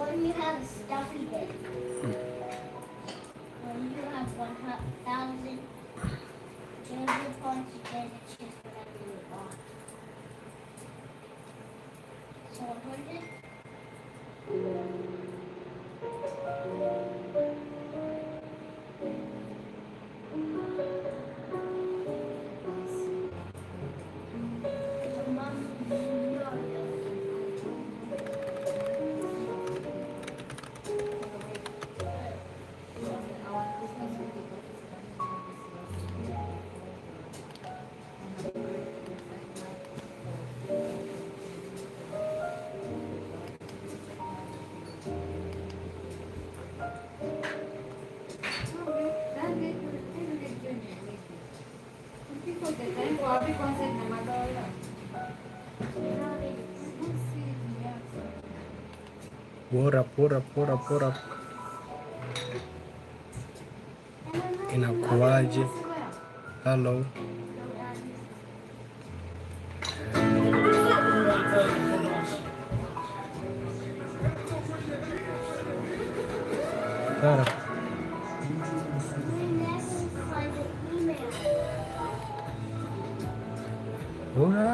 when you have a stuffy baby. When you have 1,000 junior points, you get to choose whatever you want. So 100. What up. Inakuaje? Hello. Cara. Hola.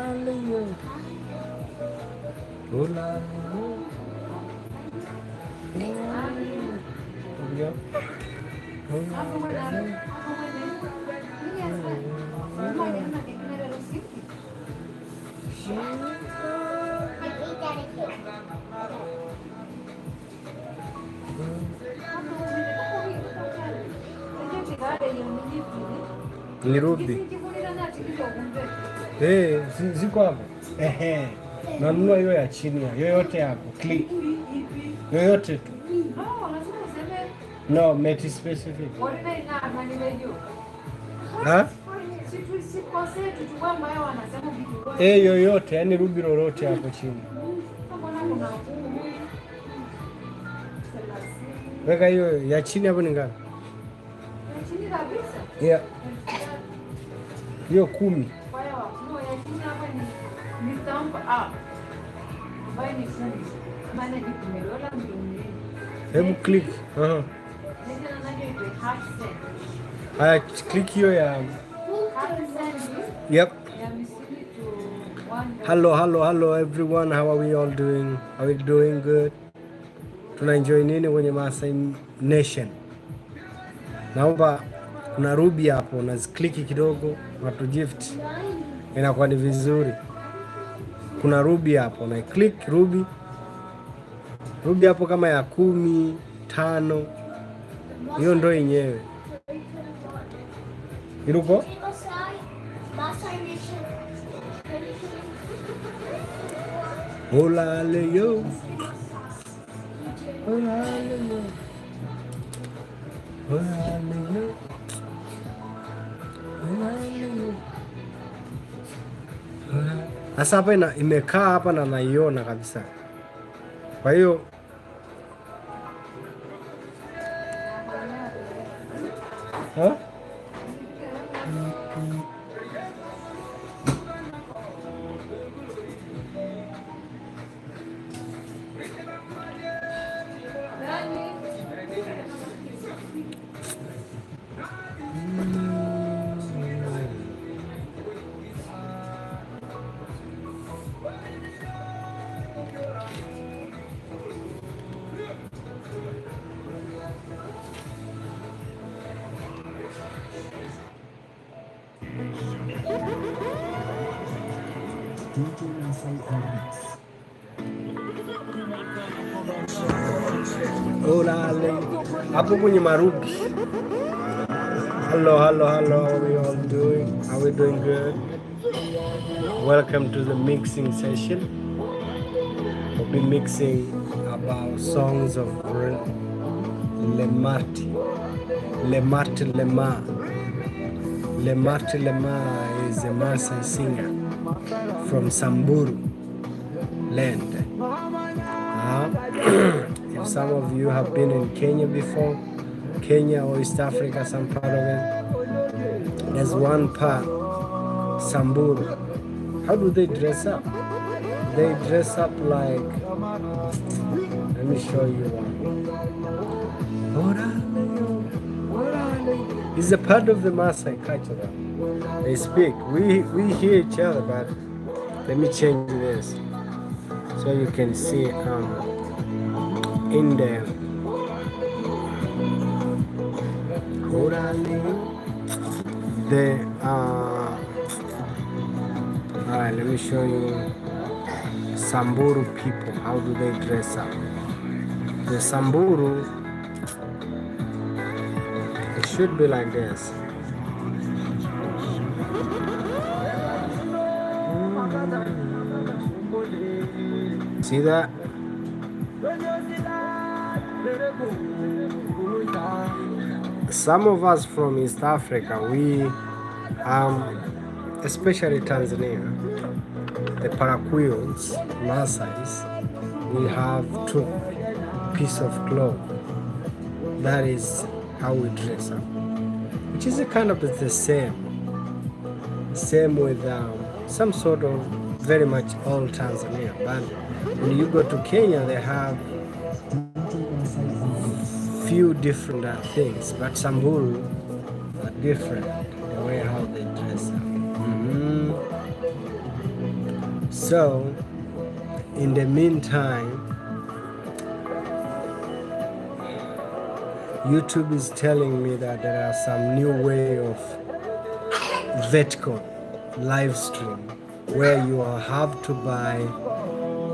Nirudi. Ziko hapo. Nanunua hiyo ya chini, yoyote hapo. Click. Yoyote tu. No, meti specific. Ha? Yoyote, yani rubi lolote hapo chini. Weka hiyo ya chini hapo ni ngapi? Ya chini kabisa? Yeah. Hiyo 10. Hebu click. Haya, click hiyo ya. Yep. Hello everyone. How are we all doing? Are we doing good? Tunaenjoy nini kwenye Maasai Nation? Naomba kuna ruby hapo, unazikliki kidogo, watu gift. Inakuwa ni vizuri. Kuna ruby hapo, na click ruby. Ruby hapo kama ya 10, 5. Hiyo ndo yenyewe. Iruko? Maasai Nation. Hola Leo. Sasa hapa imekaa hapa na naiona kabisa. Kwa hiyo hapo kwenye marubi. Hello, how are we all doing? Are we doing good? Welcome to the mixing session. We'll be mixing about songs of Lemarti Lema is a Maasai singer from Samburu land. If some of you have been in Kenya before, Kenya or East Africa, some part of it, there's one part, Samburu. How do they dress up? They dress up like, let me show you one. It's a part of the Maasai culture. They speak. We hear each other, but let me change this so you can see in there. Alright, let me show you Samburu people. How do they dress up? The Samburu, it should be like this. See that? Some of us from East Africa, we, especially Tanzania, the Paraquils, Maasais, we have 2 pieces of cloth. That is how we dress up, which is a kind of the same with some sort of very much all Tanzania. But when you go to Kenya, they have few different things, but Samburu are different the way how they dress up. So in the meantime, YouTube is telling me that there are some new way of vertical live stream where you have to buy,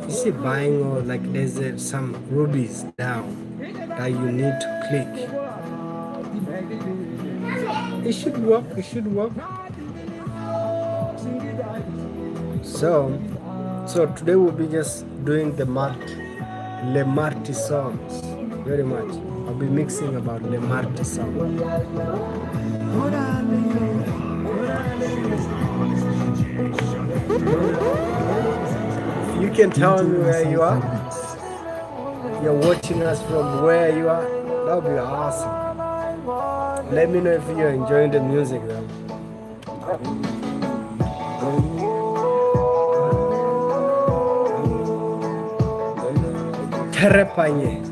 you see, buying, or like there's some rubies down that you need to click. It should work. So today we'll be just doing the Le Marti songs. Very much. I'll be mixing about Le Marti songs. You can tell me where you are. You're watching us from where you are. That would be awesome. Let me know if you're enjoying the music though. Terepanye.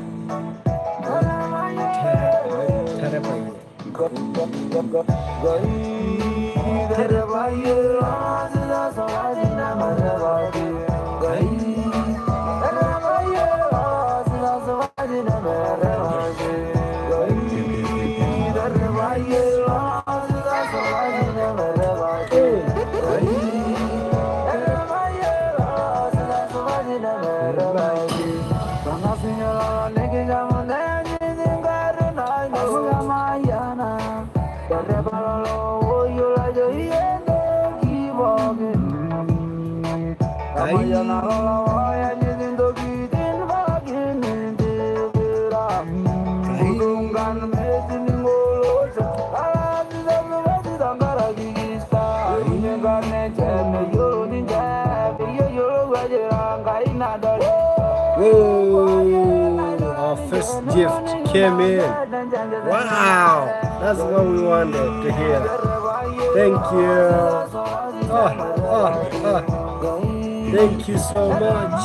Whoa, our first gift came in. Wow, that's what we wanted to hear. Thank you. Thank you so much.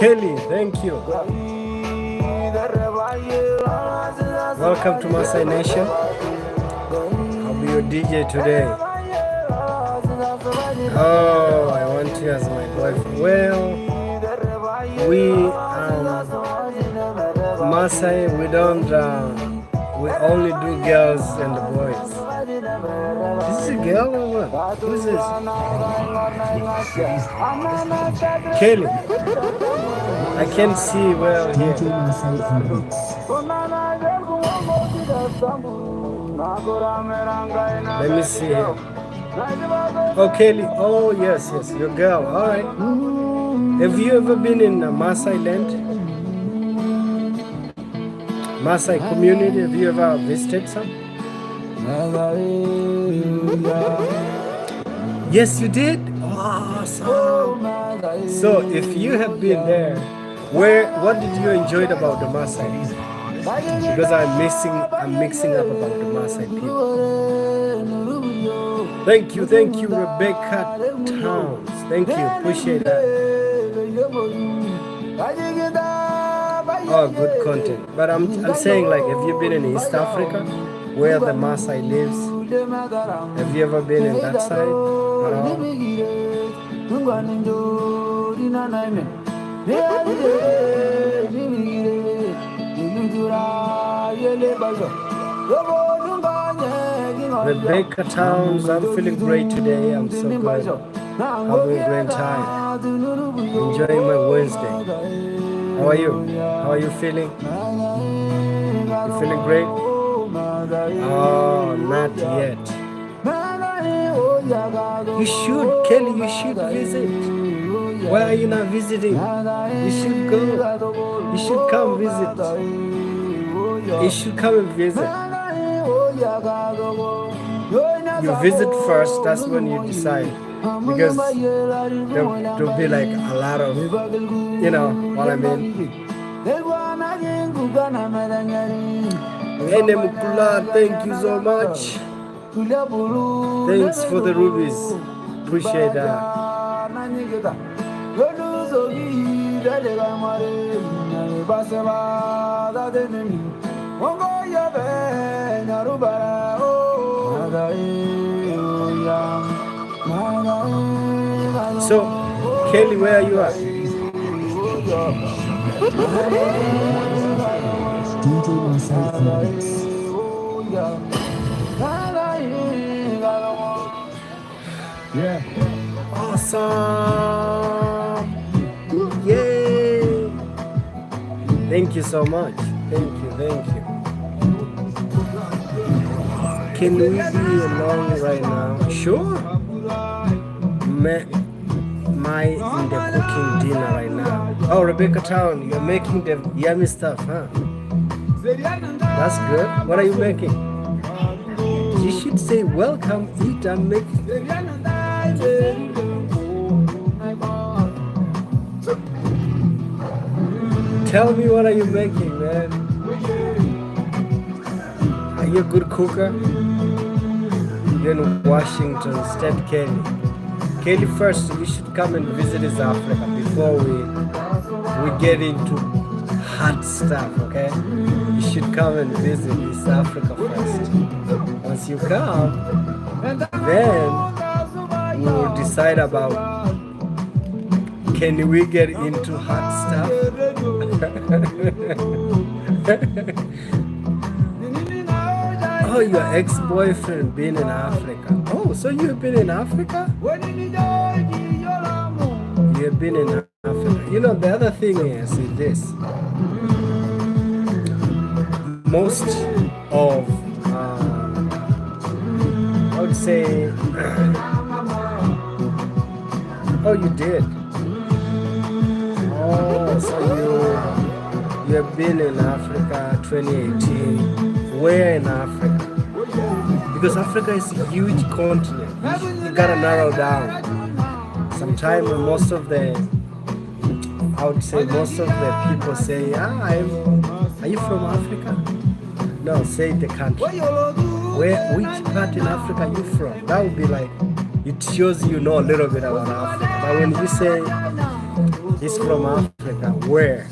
Kelly, thank you. Welcome to Maasai Nation. I'll be your DJ today. Oh, I want you as my boyfriend. Well, we Maasai, we don't, we only do girls and the boys. This is a girl or what? Who is this? Kelly. I can't see well here. Deejay Maasai and Ene. Let me see here. Oh, Kelly. Oh, yes, yes. Your girl. All right. Have you ever been in Maasai land? Maasai community? Have you ever visited some? Yes, you did? Awesome. So, if you have been there, what did you enjoy about the Maasai? Because I'm mixing up about the Maasai people. Thank you, Rebecca Towns. Thank you, appreciate that. Oh, good content. But I'm saying, like, have you been in East Africa, where the Maasai lives? Have you ever been in that side at all? Rebecca Towns, I'm feeling great today. I'm so good. Having a great time. Enjoying my Wednesday. How are you? How are you feeling? You feeling great? Oh, not yet. You should, Kelly, you should visit. Why are you not visiting? You should go. You should come visit. You should come and visit. You visit first, that's when you decide. Because there'll be like a lot of, you know what I mean. Ene Mkulati, thank you so much. Thanks for the rubies. Appreciate that. So, Kelly, where are you at? Deejay Maasai and Ene. Yeah. Awesome. Yay. Thank you so much. Thank you. Can we be along right now? Sure. My in the cooking dinner right now. Oh, Rebecca Town, you're making the yummy stuff, huh? That's good. What are you making? You should say welcome, eat, I'm making. Tell me, what are you making, man? Are you a good cooker? You're in Washington State, Kelly. Kelly, first, you should come and visit East Africa before we get into hot stuff, okay? You should come and visit East Africa first. Once you come, then we will decide about, can we get into hot stuff? Oh, your ex-boyfriend been in Africa. Oh, so you've been in Africa? You've been in Africa. You know, the other thing is this. Most of, I would say, oh, you did. Oh, so you have been in Africa 2018. Where in Africa? Because Africa is a huge continent. You gotta narrow down. Sometimes most of the people say, are you from Africa? No, say the country. Which part in Africa are you from? That would be like, it shows you know a little bit about Africa. But when you say he's from Africa, where?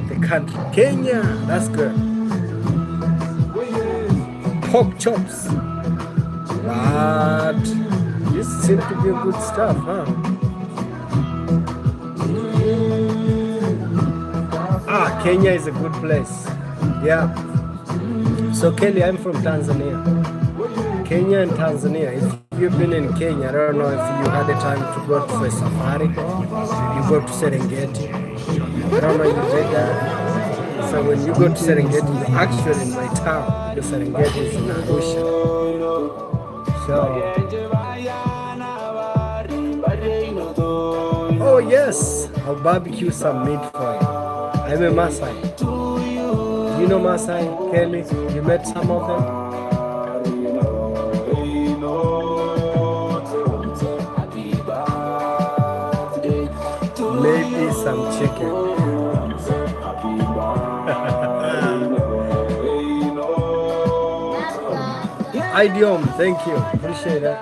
The country. Kenya, that's good. Pork chops. But this seems to be good stuff, huh? Kenya is a good place. Yeah. So Kelly, I'm from Tanzania. Kenya and Tanzania. If you've been in Kenya, I don't know if you had the time to go for a safari. You go to Serengeti. I don't know if you did that. So when you go to Serengeti, you're actually in my town. The Serengeti is in Arusha. So, oh yes, I'll barbecue some meat for you. I'm a Maasai. You know Maasai, Kelly? You met some of them? Maybe some chicken. Idiom, thank you. Appreciate that.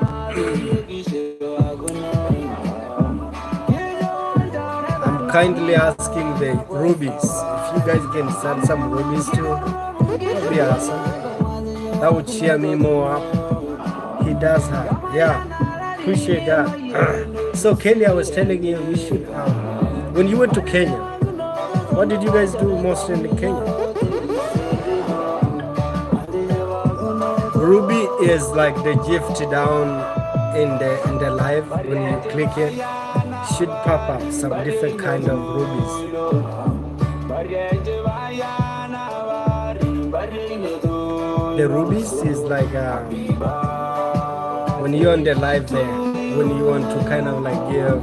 I'm kindly asking the rubies if you guys can send some rubies too. That'd be awesome. That would cheer me more up. He does have, yeah. Appreciate that. So Kelly, I was telling you, you should. When you went to Kenya, what did you guys do most in Kenya? Ruby is like the gift down in the live. When you click it, should pop up some different kind of rubies. The rubies is like when you're on the live there, when you want to kind of like give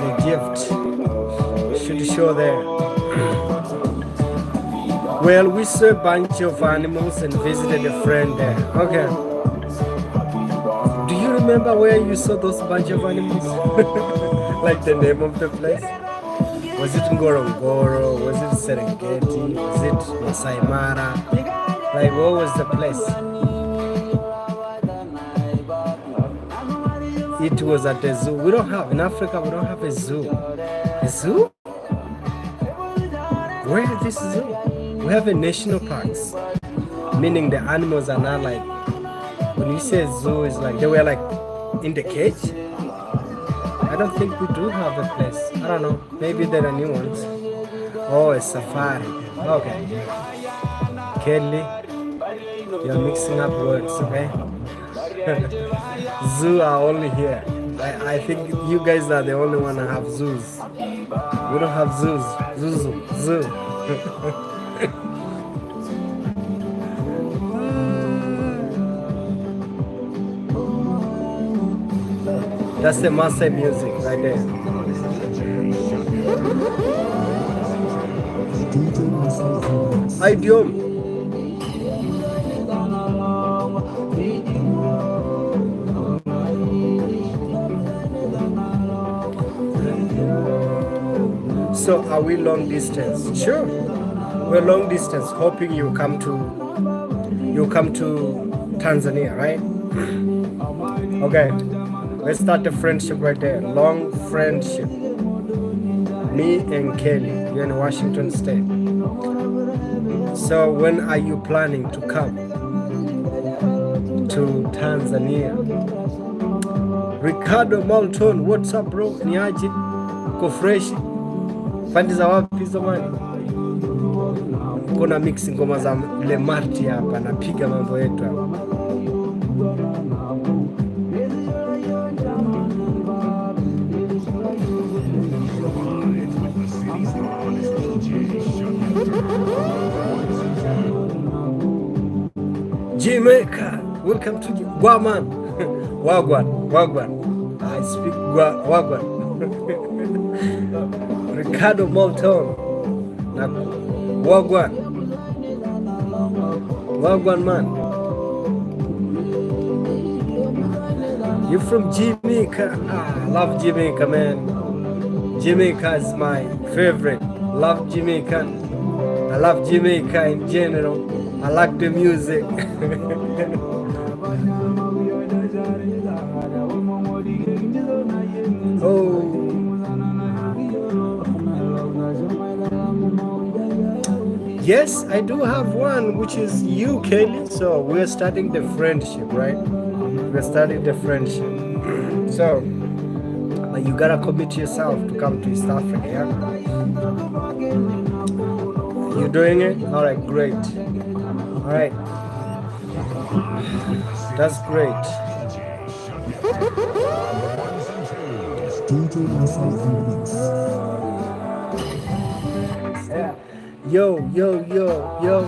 the gift, should show there. Well, we saw a bunch of animals and visited a friend there. Okay. Do you remember where you saw those bunch of animals? Like the name of the place? Was it Ngorongoro? Was it Serengeti? Was it Masai Mara? Like, what was the place? It was at a zoo. We don't have, in Africa, we don't have a zoo. A zoo? Where is this zoo? We have a national parks, meaning the animals are not like, when you say zoo, it's like they were like in the cage. I don't think we do have a place. I don't know. Maybe there are new ones. Oh, a safari. Okay. Kelly, you're mixing up words, okay? Zoo are only here. I think you guys are the only one that have zoos. We don't have zoos. Zoo. That's the Maasai music right there. Deejay Maasai. Idiom. So are we long distance? Sure. We're long distance, hoping you come to Tanzania, right? Okay. Let's start the friendship right there. Long friendship. Me and Kelly. You're in Washington State. So when are you planning to come to Tanzania? Ricardo Malton, what's up bro? Niaje? Uko fresh? Fandi za wapi hizo mani? Kuna mix ngoma za Le Marti hapa, napiga mambo yetu hapa. Jamaica, welcome to Guaman. Wagwan. I speak Wagwan. Ricardo Malton. Wagwan man. You from Jamaica? I love Jamaica, man. Jamaica is my favorite. Love Jamaica. I love Jamaica in general. I like the music. Oh. Yes, I do have one, which is you, Kelly. So we're starting the friendship, right? We're starting the friendship. So, but you gotta commit yourself to come to East Africa, yeah? You're doing it? All right, great. All right, that's great. Deejay Maasai in the mix. Yo, yo, yo, yo.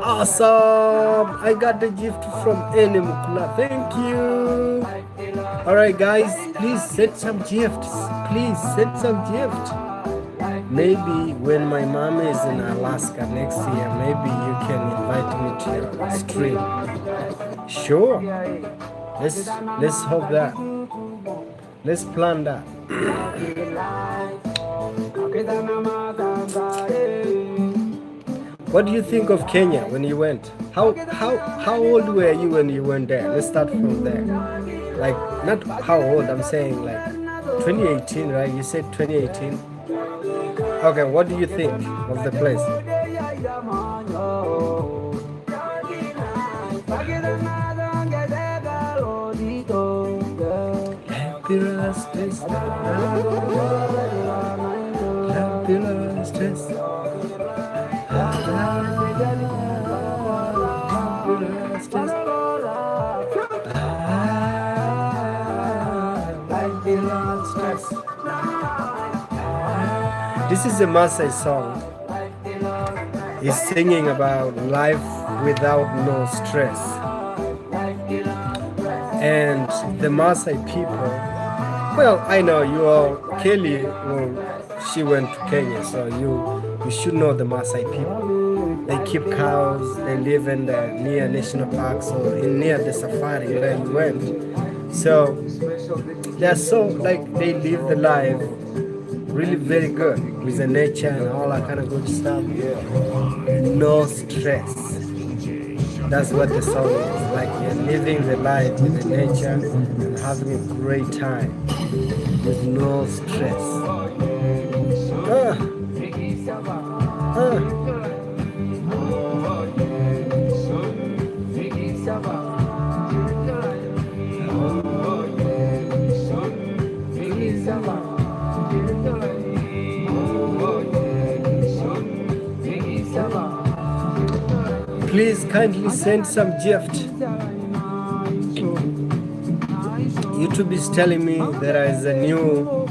Awesome! I got the gift from Ene Mkulati. Thank you. All right, guys, please send some gifts. Please send some gifts. Maybe when my mom is in Alaska next year, maybe you can invite me to your stream. Sure. Let's hope that. Let's plan that. What do you think of Kenya when you went? How old were you when you went there? Let's start from there. Like, not how old, I'm saying like 2018, right? You said 2018. Okay, what do you think of the place? This is a Maasai song. He's singing about life without no stress. And the Maasai people, well, I know you all, Kelly, well, she went to Kenya, so you should know the Maasai people. They keep cows, they live in the near national parks or near the safari where you went. So they're so, like, they live the life really very good with the nature and all that kind of good stuff. No stress. That's what the song is. Like, you're living the life with the nature and having a great time with no stress. Please kindly send some gift. YouTube is telling me there is a new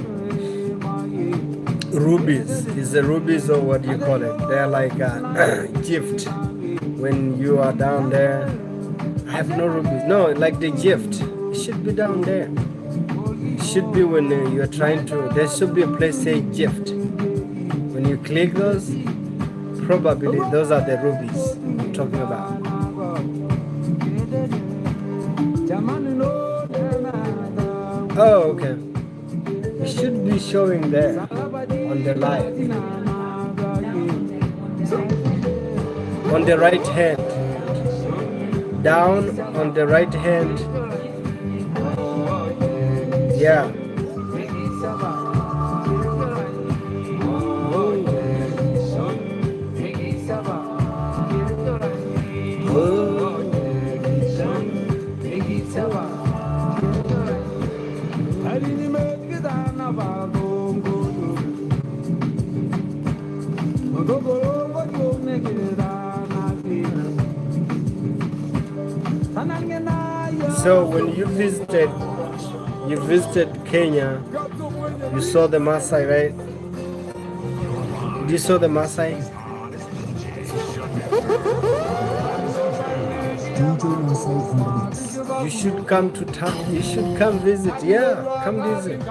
rubies. Is the rubies or what do you call it? They're like a gift when you are down there. I have no rubies. No, like the gift. It should be down there. It should be when you're trying to. There should be a place say gift. When you click those, probably those are the rubies I'm talking about. Oh, okay. It should be showing there on the live. On the right hand. Down on the right hand. Yeah. So when you visited Kenya, you saw the Maasai, right? You saw the Maasai? Deejay Maasai in the mix. You should come to town. You should come visit. Yeah, come visit.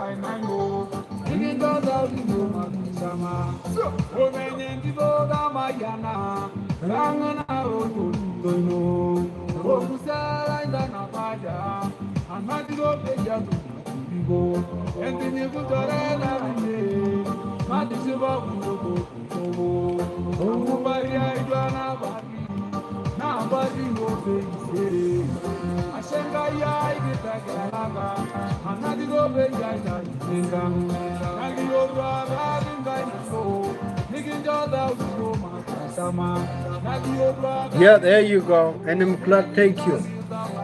Yeah, there you go. Ene Mkulati, thank you.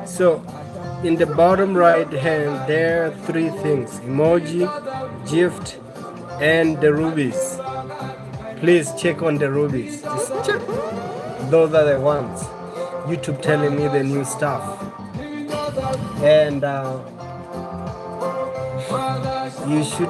So, in the bottom right hand, there are three things: emoji, gift, and the rubies. Please check on the rubies. Just check. Those are the ones. YouTube telling me the new stuff. And you should.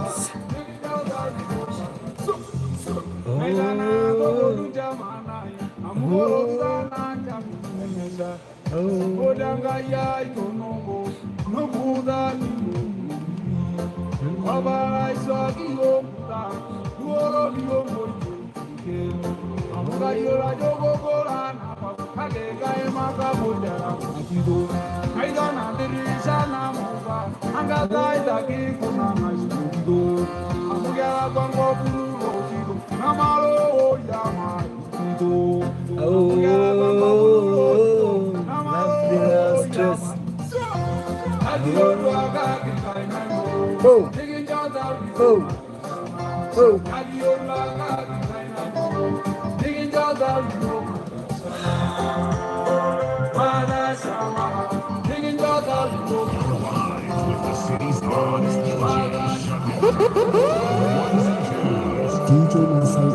Deejay Maasai and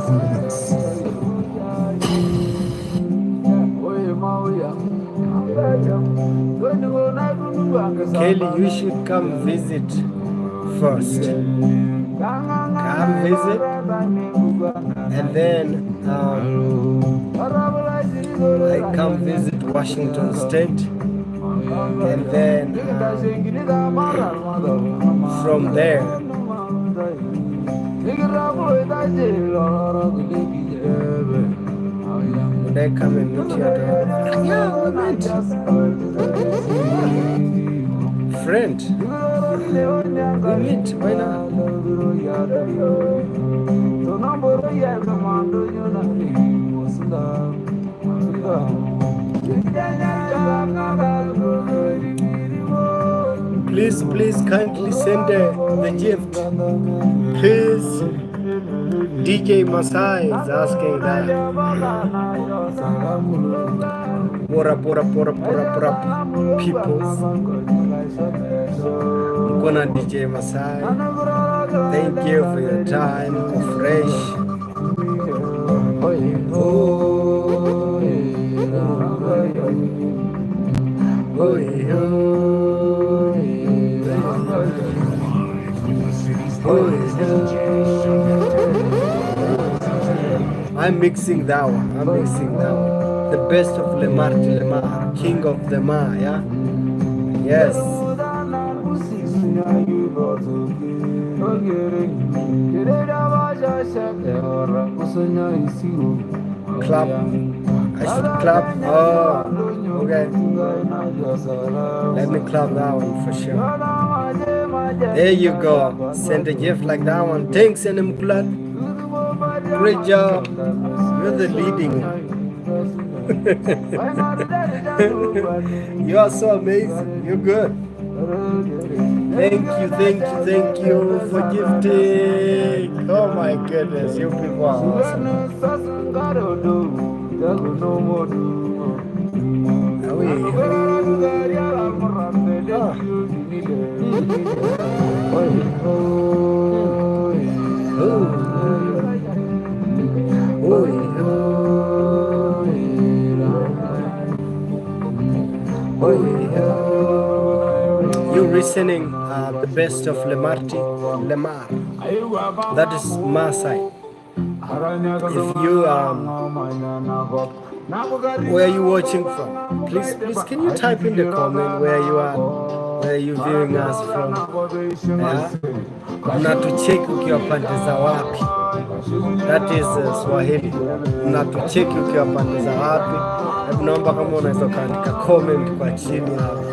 Ene Kelly, you should come visit first. Come visit, and then I come visit Washington State, and then from there would I come and meet you at friend? We meet, why not? Please kindly send the gift. Please. DJ Maasai is asking that. What up, people? I'm gonna DJ Maasai. Thank you for your time. Fresh. I'm mixing that one. The best of Lemar, king of the Ma, yeah? Yes. Clap. I should clap. Oh, okay. Let me clap that one for sure. There you go. Send a gift like that one. Thanks, Ene Mkulati. Great job. You're the leading one. You are so amazing. You're good. Thank you for gifting. Oh my goodness, you people are awesome. You're listening the best of Lemar. That is Maasai. If you where are you watching from? Please can you type in the comment where you are, where you viewing us from? Yeah? Mnatucheki ukiwa pande za wapi? That is Swahili. Mnatucheki ukiwa pande za wapi? Hebu naomba kama unaweza kuandika comment kwa chini hapo.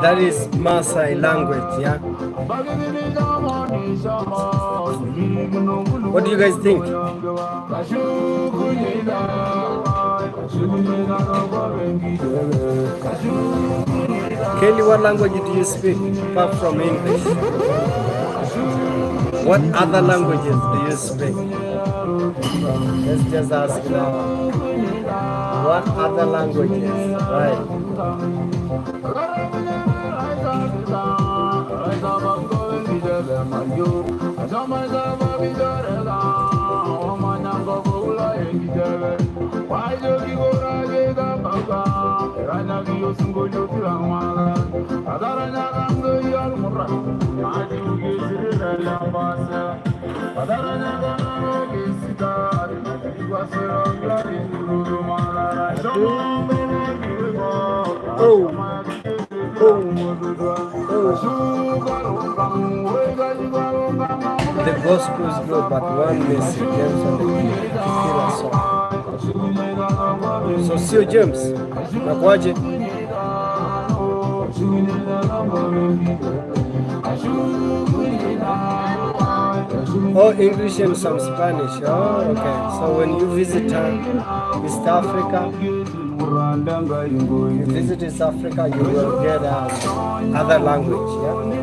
That is Maasai language, yeah? What do you guys think? Kelly, what language do you speak apart from English? What other languages do you speak? Let's just ask now. What other languages? Right. Oh. The gospel is good, but one message, James on the killer song. So see you, James. Nakwaje? Oh, English and some Spanish. Oh, okay. So when you visit East Africa, you visit East Africa, you will get other language, yeah?